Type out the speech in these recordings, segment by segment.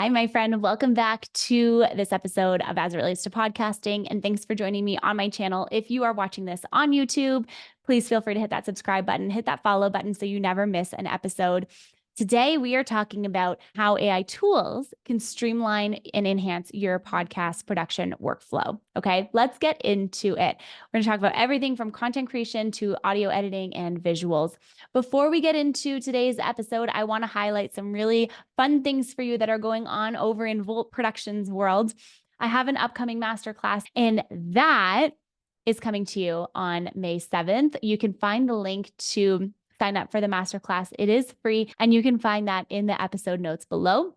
Hi, my friend. Welcome back to this episode of As It Relates to Podcasting. And thanks for joining me on my channel. If you are watching this on YouTube, please feel free to hit that subscribe button, hit that follow button so you never miss an episode. Today, we are talking about how AI tools can streamline and enhance your podcast production workflow. Okay, let's get into it. We're going to talk about everything from content creation to audio editing and visuals. Before we get into today's episode, I want to highlight some really fun things for you that are going on over in Volt Productions world. I have an upcoming masterclass, and that is coming to you on May 7th. You can find the link to sign up for the masterclass. It is free, and you can find that in the episode notes below.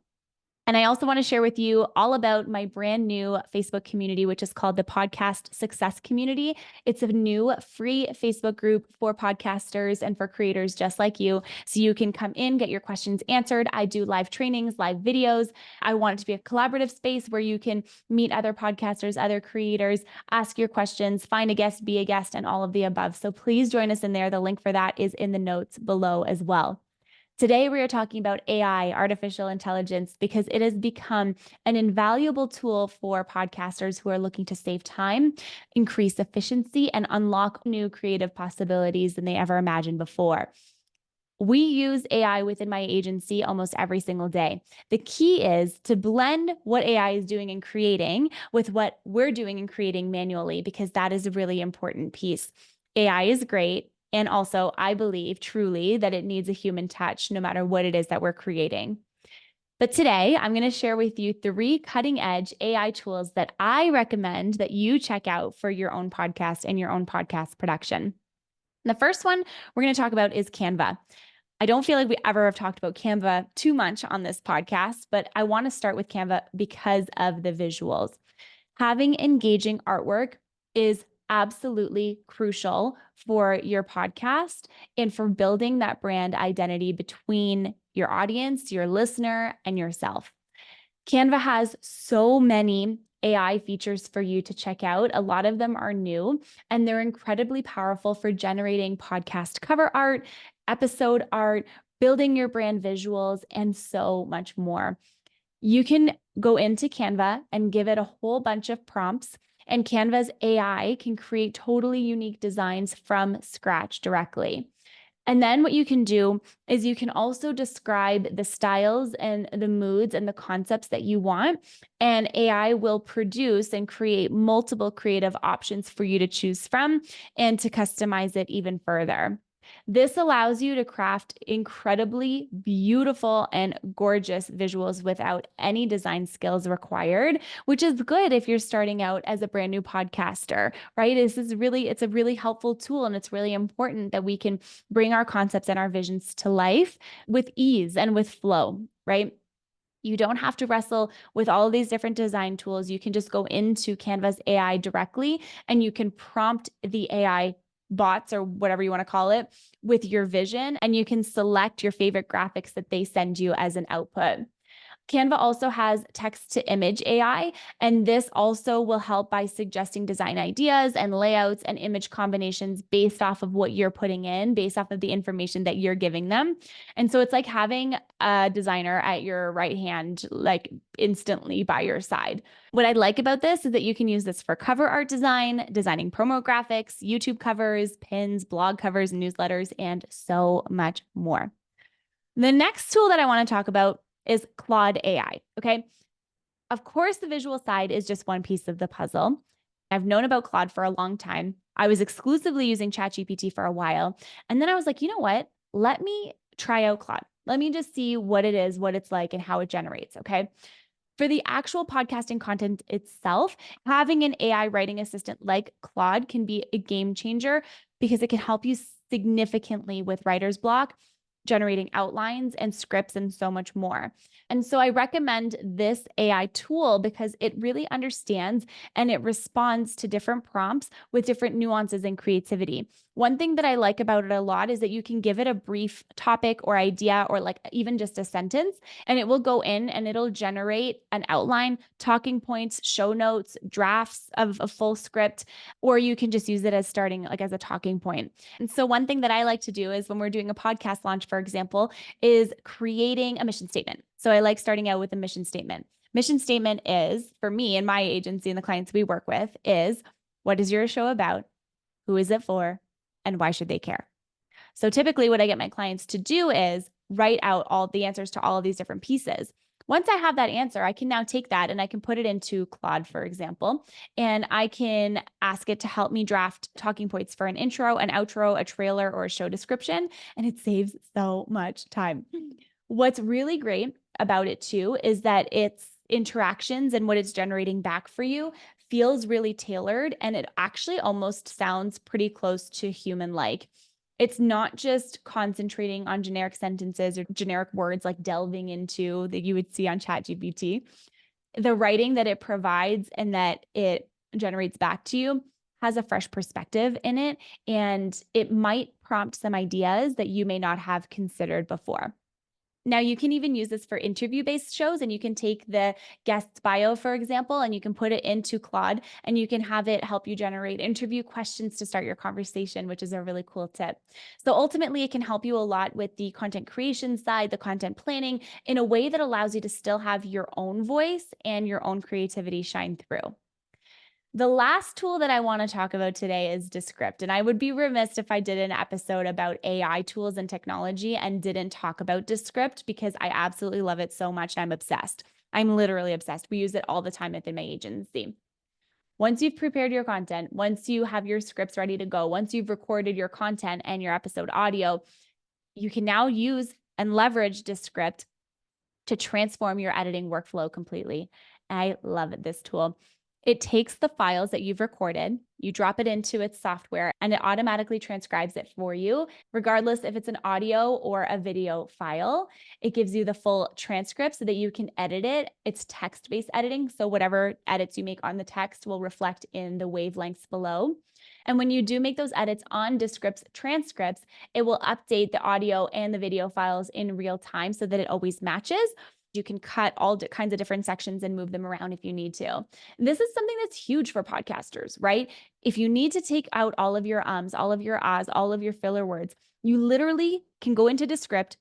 And I also want to share with you all about my brand new Facebook community, which is called the Podcast Success Community. It's a new free Facebook group for podcasters and for creators just like you. So you can come in, get your questions answered. I do live trainings, live videos. I want it to be a collaborative space where you can meet other podcasters, other creators, ask your questions, find a guest, be a guest, and all of the above. So please join us in there. The link for that is in the notes below as well. Today, we are talking about AI, artificial intelligence, because it has become an invaluable tool for podcasters who are looking to save time, increase efficiency, and unlock new creative possibilities than they ever imagined before. We use AI within my agency almost every single day. The key is to blend what AI is doing and creating with what we're doing and creating manually, because that is a really important piece. AI is great. And also, I believe truly that it needs a human touch no matter what it is that we're creating. But today, I'm going to share with you 3 cutting-edge AI tools that I recommend that you check out for your own podcast and your own podcast production. The first one we're going to talk about is Canva. I don't feel like we ever have talked about Canva too much on this podcast, but I want to start with Canva because of the visuals. Having engaging artwork is absolutely crucial for your podcast and for building that brand identity between your audience, your listener, and yourself. Canva has so many AI features for you to check out. A lot of them are new, and they're incredibly powerful for generating podcast cover art, episode art, building your brand visuals, and so much more. You can go into Canva and give it a whole bunch of prompts, and Canva's AI can create totally unique designs from scratch directly. And then what you can do is you can also describe the styles and the moods and the concepts that you want, and AI will produce and create multiple creative options for you to choose from and to customize it even further. This allows you to craft incredibly beautiful and gorgeous visuals without any design skills required, which is good if you're starting out as a brand new podcaster, right? It's a really helpful tool, and it's really important that we can bring our concepts and our visions to life with ease and with flow, right? You don't have to wrestle with all of these different design tools. You can just go into Canva's AI directly, and you can prompt the AI bots or whatever you want to call it with your vision, and you can select your favorite graphics that they send you as an output. Canva also has text to image AI, and this also will help by suggesting design ideas and layouts and image combinations based off of what you're putting in, based off of the information that you're giving them. And so it's like having a designer at your right hand, like instantly by your side. What I like about this is that you can use this for cover art design, designing promo graphics, YouTube covers, pins, blog covers, newsletters, and so much more. The next tool that I want to talk about is Claude AI, okay? Of course, the visual side is just one piece of the puzzle. I've known about Claude for a long time. I was exclusively using ChatGPT for a while. And then I was like, you know what? Let me try out Claude. Let me just see what it is, what it's like, and how it generates, okay? For the actual podcasting content itself, having an AI writing assistant like Claude can be a game changer because it can help you significantly with writer's block, generating outlines and scripts and so much more. And so I recommend this AI tool because it really understands and it responds to different prompts with different nuances and creativity. One thing that I like about it a lot is that you can give it a brief topic or idea or like even just a sentence, and it will go in and it'll generate an outline, talking points, show notes, drafts of a full script, or you can just use it as starting like as a talking point. And so one thing that I like to do is when we're doing a podcast launch, for example, is creating a mission statement. So I like starting out with a mission statement. Mission statement is for me and my agency and the clients we work with is what is your show about? Who is it for? And why should they care? So typically what I get my clients to do is write out all the answers to all of these different pieces. Once I have that answer, I can now take that and I can put it into Claude, for example, and I can ask it to help me draft talking points for an intro, an outro, a trailer, or a show description. And it saves so much time. What's really great about it too is that its interactions and what it's generating back for you feels really tailored, and it actually almost sounds pretty close to human like. It's not just concentrating on generic sentences or generic words like delving into that you would see on ChatGPT. The writing that it provides and that it generates back to you has a fresh perspective in it, and it might prompt some ideas that you may not have considered before. Now, you can even use this for interview-based shows, and you can take the guest's bio, for example, and you can put it into Claude, and you can have it help you generate interview questions to start your conversation, which is a really cool tip. So ultimately, it can help you a lot with the content creation side, the content planning, in a way that allows you to still have your own voice and your own creativity shine through. The last tool that I want to talk about today is Descript. And I would be remiss if I did an episode about AI tools and technology and didn't talk about Descript because I absolutely love it so much and I'm obsessed. I'm literally obsessed. We use it all the time within my agency. Once you've prepared your content, once you have your scripts ready to go, once you've recorded your content and your episode audio, you can now use and leverage Descript to transform your editing workflow completely. I love this tool. It takes the files that you've recorded, you drop it into its software, and it automatically transcribes it for you, regardless if it's an audio or a video file. It gives you the full transcript so that you can edit it. It's text-based editing, so whatever edits you make on the text will reflect in the wavelengths below. And when you do make those edits on Descript's transcripts, it will update the audio and the video files in real time so that it always matches. You can cut all kinds of different sections and move them around if you need to. This is something that's huge for podcasters, right? If you need to take out all of your ums, all of your ahs, all of your filler words, you literally can go into Descript,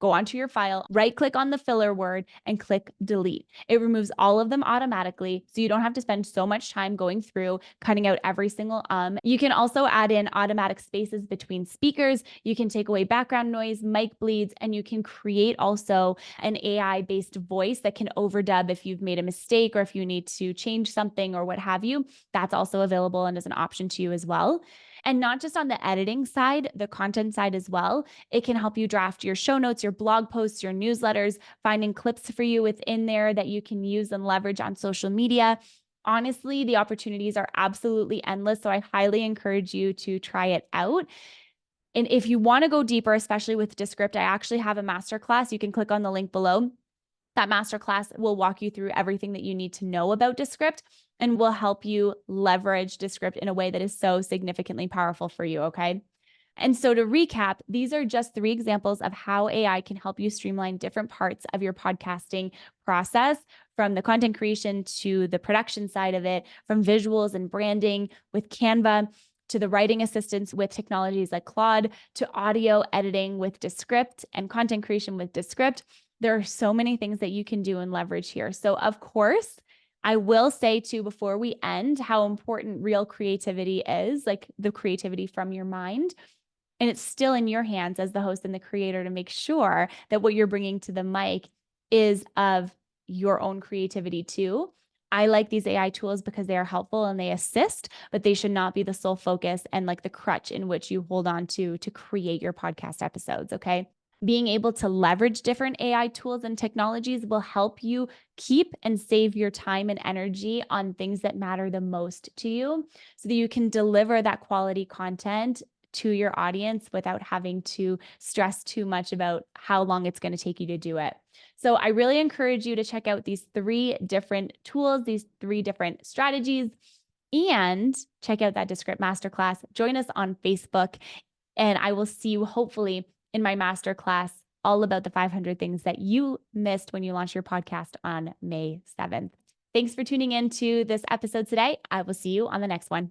go onto your file, right click on the filler word and click delete. It removes all of them automatically, so you don't have to spend so much time going through cutting out every single You can also add in automatic spaces between speakers. You can take away background noise, mic bleeds, and you can create also an AI-based voice that can overdub if you've made a mistake or if you need to change something or what have you. That's also available and is an option to you as well. And not just on the editing side, the content side as well. It can help you draft your show notes, your blog posts, your newsletters, finding clips for you within there that you can use and leverage on social media. Honestly, the opportunities are absolutely endless. So I highly encourage you to try it out. And if you want to go deeper, especially with Descript, I actually have a masterclass. You can click on the link below. That masterclass will walk you through everything that you need to know about Descript and will help you leverage Descript in a way that is so significantly powerful for you, okay? And so to recap, these are just 3 examples of how AI can help you streamline different parts of your podcasting process, from the content creation to the production side of it, from visuals and branding with Canva, to the writing assistance with technologies like Claude, to audio editing with Descript and content creation with Descript. There are so many things that you can do and leverage here. So of course, I will say too, before we end, how important real creativity is, like the creativity from your mind. And it's still in your hands as the host and the creator to make sure that what you're bringing to the mic is of your own creativity too. I like these AI tools because they are helpful and they assist, but they should not be the sole focus and like the crutch in which you hold on to create your podcast episodes, okay? Being able to leverage different AI tools and technologies will help you keep and save your time and energy on things that matter the most to you so that you can deliver that quality content to your audience without having to stress too much about how long it's going to take you to do it. So I really encourage you to check out these 3 different tools, these 3 different strategies. And check out that Descript Masterclass. Join us on Facebook, and I will see you hopefully in my masterclass all about the 500 things that you missed when you launched your podcast on May 7th. Thanks for tuning in to this episode today. I will see you on the next one.